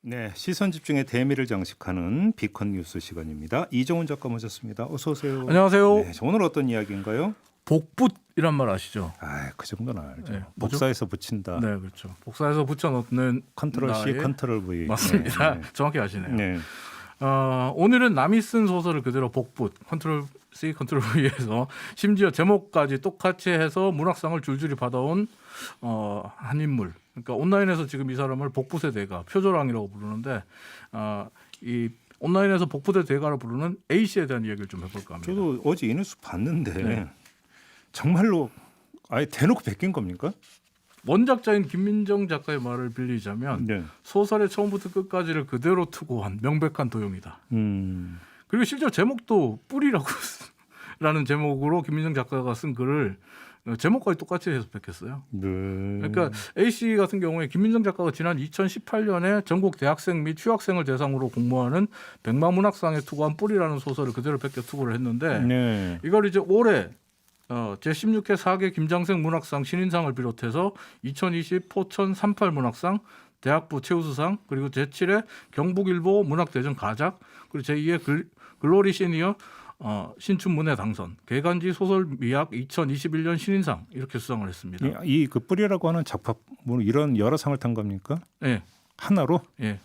네, 시선 집중의 대미를 장식하는 비컨 뉴스 시간입니다. 이정훈 작가 모셨습니다. 어서 오세요. 안녕하세요. 네, 오늘 어떤 이야기인가요? 복붙이란 말 아시죠? 그 정도는 알죠. 네, 복사해서 붙인다. 네, 그렇죠. 복사해서 붙여넣는 컨트롤 C, 나의- 컨트롤 V. 맞습니다. 네, 정확히 아시네요. 네. 오늘은 남이 쓴 소설을 그대로 복붙, 컨트롤 C, 컨트롤 V에서 심지어 제목까지 똑같이 해서 문학상을 줄줄이 받아온 한 인물. 그러니까 온라인에서 지금 이 사람을 복붙의 대가, 표절왕이라고 부르는데 이 온라인에서 복붙의 대가를 부르는 A 씨에 대한 이야기를 좀 해볼까 합니다. 저도 어제 이 뉴스 봤는데 네. 정말로 아예 대놓고 베낀 겁니까? 원작자인 김민정 작가의 말을 빌리자면 네. 소설의 처음부터 끝까지를 그대로 투고한 명백한 도용이다. 음. 그리고 실제로 제목도 뿌리라고 라는 제목으로 김민정 작가가 쓴 글을 제목까지 똑같이 해서 베꼈어요. 네. 그러니까 A씨 같은 경우에 김민정 작가가 지난 2018년에 전국 대학생 및 휴학생을 대상으로 공모하는 백마문학상에 투고한 뿌리라는 소설을 그대로 베껴 투고를 했는데 네. 이걸 이제 올해 제16회 4개 김장생 문학상 신인상을 비롯해서 2020 포천 38 문학상, 대학부 최우수상, 그리고 제7회 경북일보 문학대전 가작, 그리고 제2회 글로리 시니어 신춘문예 당선, 개간지 소설 미학 2021년 신인상 이렇게 수상을 했습니다. 이 그 뿌리라고 하는 작품 뭐 이런 여러 상을 탄 겁니까? 예, 하나로? 예.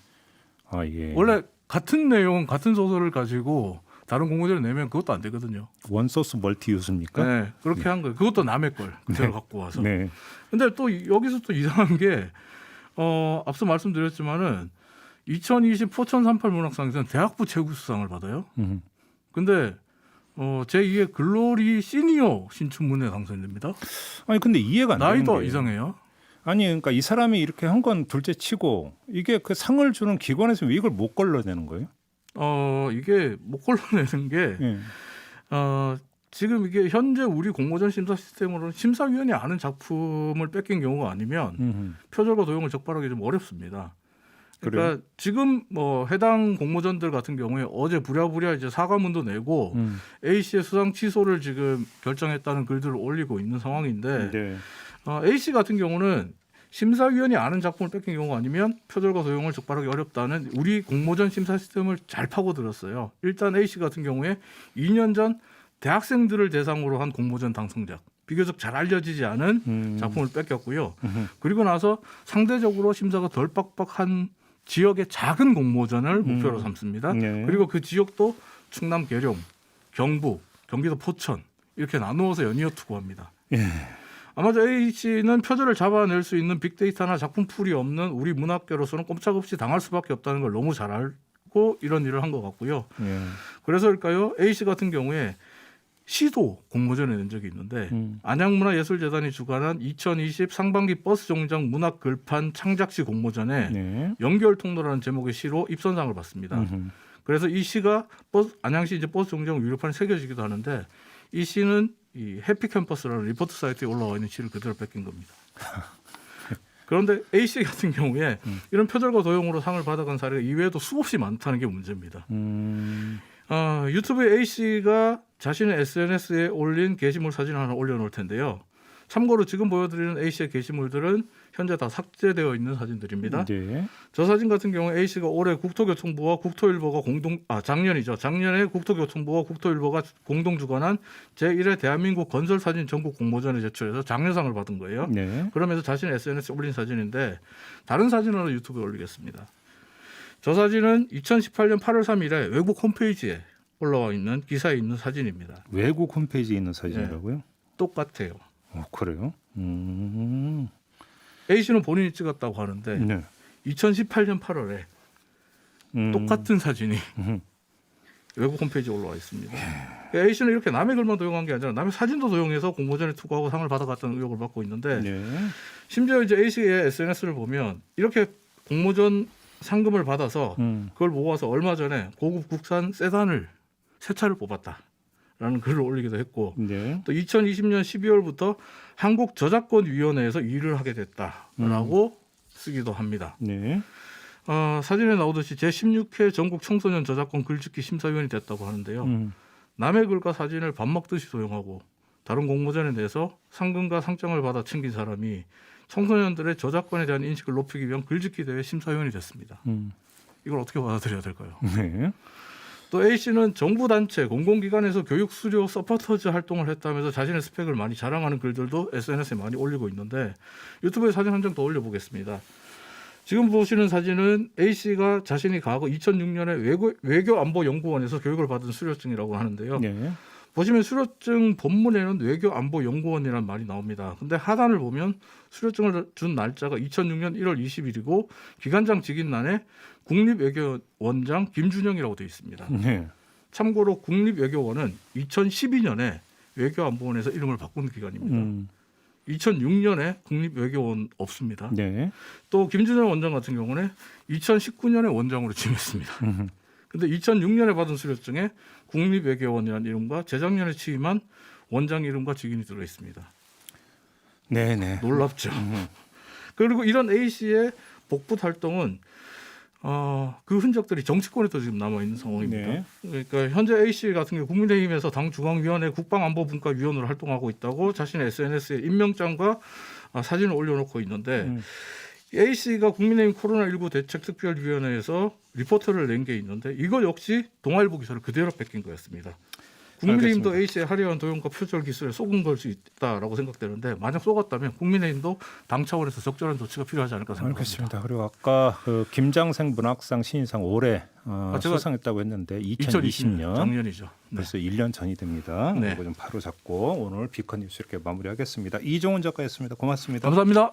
예. 원래 같은 내용, 같은 소설을 가지고 다른 공모전을 내면 그것도 안 되거든요. 원소스 멀티 유즈입니까? 네, 그렇게 한 거예요. 그것도 남의 걸 그대로 갖고 와서. 네. 근데 또 여기서 또 이상한 게 앞서 말씀드렸지만은 2020 포천 38 문학상에서는 대학부 최우수상을 받아요. 근데 제2의 글로리 시니어 신춘문예 당선됩니다. 아니 근데 이해가 안 되는 나이도 게 이상해요. 아니 그러니까 이 사람이 이렇게 한 건 둘째치고 이게 그 상을 주는 기관에서 왜 이걸 못 걸러내는 거예요? 이게 못 걸러내는 게 예. 지금 이게 현재 우리 공모전 심사 시스템으로는 심사위원이 아는 작품을 뺏긴 경우가 아니면 표절과 도용을 적발하기 좀 어렵습니다. 그러니까 그래요? 지금 해당 공모전들 같은 경우에 어제 부랴부랴 이제 사과문도 내고 A 씨의 수상 취소를 지금 결정했다는 글들을 올리고 있는 상황인데 네. A 씨 같은 경우는 심사위원이 아는 작품을 뺏긴 경우가 아니면 표절과 도용을 적발하기 어렵다는 우리 공모전 심사 시스템을 잘 파고들었어요. 일단 A 씨 같은 경우에 2년 전 대학생들을 대상으로 한 공모전 당선작, 비교적 잘 알려지지 않은 작품을 뺏겼고요. 그리고 나서 상대적으로 심사가 덜 빡빡한 지역의 작은 공모전을 목표로 삼습니다. 네. 그리고 그 지역도 충남 계룡, 경북, 경기도 포천 이렇게 나누어서 연이어 투고합니다. 예. 아마 A씨는 표절을 잡아낼 수 있는 빅데이터나 작품풀이 없는 우리 문학계로서는 꼼짝없이 당할 수밖에 없다는 걸 너무 잘 알고 이런 일을 한 것 같고요. 예. 그래서일까요? A씨 같은 경우에 시도 공모전에 낸 적이 있는데 안양문화예술재단이 주관한 2020 상반기 버스 정류장 문학 글판 창작시 공모전에 네. 연결 통로라는 제목의 시로 입선상을 받습니다. 그래서 이 시가 안양시 이제 버스 정류장 유료판에 새겨지기도 하는데 이 시는 이 해피캠퍼스라는 리포트 사이트에 올라와 있는 시를 그대로 뺏긴 겁니다. 그런데 A 씨 같은 경우에 이런 표절과 도용으로 상을 받아간 사례가 이외에도 수없이 많다는 게 문제입니다. 유튜브에 A 씨가 자신의 SNS에 올린 게시물 사진을 하나 올려놓을 텐데요. 참고로 지금 보여드리는 A 씨의 게시물들은 현재 다 삭제되어 있는 사진들입니다. 네. 저 사진 같은 경우 A 씨가 올해 국토교통부와 국토일보가 작년에 국토교통부와 국토일보가 공동 주관한 제1회 대한민국 건설사진 전국 공모전에 제출해서 장려상을 받은 거예요. 네. 그러면서 자신의 SNS에 올린 사진인데 다른 사진으로 유튜브에 올리겠습니다. 저 사진은 2018년 8월 3일에 외국 홈페이지에 올라와 있는 기사에 있는 사진입니다. 외국 홈페이지에 있는 사진이라고요? 똑같아요. 그래요? A 씨는 본인이 찍었다고 하는데 네. 2018년 8월에 똑같은 사진이 외국 홈페이지에 올라와 있습니다. A 씨는 이렇게 남의 글만 도용한 게 아니라 남의 사진도 도용해서 공모전에 투고하고 상을 받아갔다는 의혹을 받고 있는데 네. 심지어 이제 A 씨의 SNS를 보면 이렇게 공모전 상금을 받아서 그걸 모아서 얼마 전에 고급 국산 세단을 새 차를 뽑았다라는 글을 올리기도 했고 네. 또 2020년 12월부터 한국저작권위원회에서 일을 하게 됐다라고 쓰기도 합니다. 네. 사진에 나오듯이 제16회 전국 청소년 저작권 글짓기 심사위원이 됐다고 하는데요. 남의 글과 사진을 밥 먹듯이 도용하고 다른 공모전에 내서 상금과 상장을 받아 챙긴 사람이 청소년들의 저작권에 대한 인식을 높이기 위한 글짓기 대회 심사위원이 됐습니다. 이걸 어떻게 받아들여야 될까요? 네. 또 A 씨는 정부 단체, 공공기관에서 교육 수료 서포터즈 활동을 했다면서 자신의 스펙을 많이 자랑하는 글들도 SNS에 많이 올리고 있는데 유튜브에 사진 한 장 더 올려보겠습니다. 지금 보시는 사진은 A 씨가 자신이 과거 2006년에 외교안보연구원에서 교육을 받은 수료증이라고 하는데요. 네. 보시면 수료증 본문에는 외교안보연구원이라는 말이 나옵니다. 근데 하단을 보면 수료증을 준 날짜가 2006년 1월 20일이고 기관장 직인란에 국립외교원장 김준영이라고 되어 있습니다. 네. 참고로 국립외교원은 2012년에 외교안보원에서 이름을 바꾼 기관입니다. 2006년에 국립외교원 없습니다. 네. 또 김준영 원장 같은 경우는 2019년에 원장으로 취임했습니다. 근데 2006년에 받은 수료증에 국립외교원이라는 이름과 재작년에 취임한 원장 이름과 직인이 들어 있습니다. 네. 네. 놀랍죠. 그리고 이런 A 씨의 복붙 활동은 그 흔적들이 정치권에도 지금 남아 있는 상황입니다. 네. 그러니까 현재 A 씨 같은 경우 국민의힘에서 당 중앙위원회 국방안보분과위원으로 활동하고 있다고 자신의 SNS에 임명장과 사진을 올려놓고 있는데 A 씨가 국민의힘 코로나19 대책특별위원회에서 리포트를 낸 게 있는데 이거 역시 동아일보 기사를 그대로 뺏긴 거였습니다. 국민의힘도 알겠습니다. A 씨의 화려한 도용과 표절 기술에 속은 걸 수 있다라고 생각되는데 만약 속았다면 국민의힘도 당 차원에서 적절한 조치가 필요하지 않을까 생각합니다. 알겠습니다. 그리고 아까 그 김장생 문학상 신인상 올해 제가 수상했다고 했는데 2020년 작년이죠. 네. 벌써 1년 전이 됩니다. 네. 이거 좀 바로 잡고 오늘 비컨 뉴스 이렇게 마무리하겠습니다. 이종훈 작가였습니다. 고맙습니다. 감사합니다.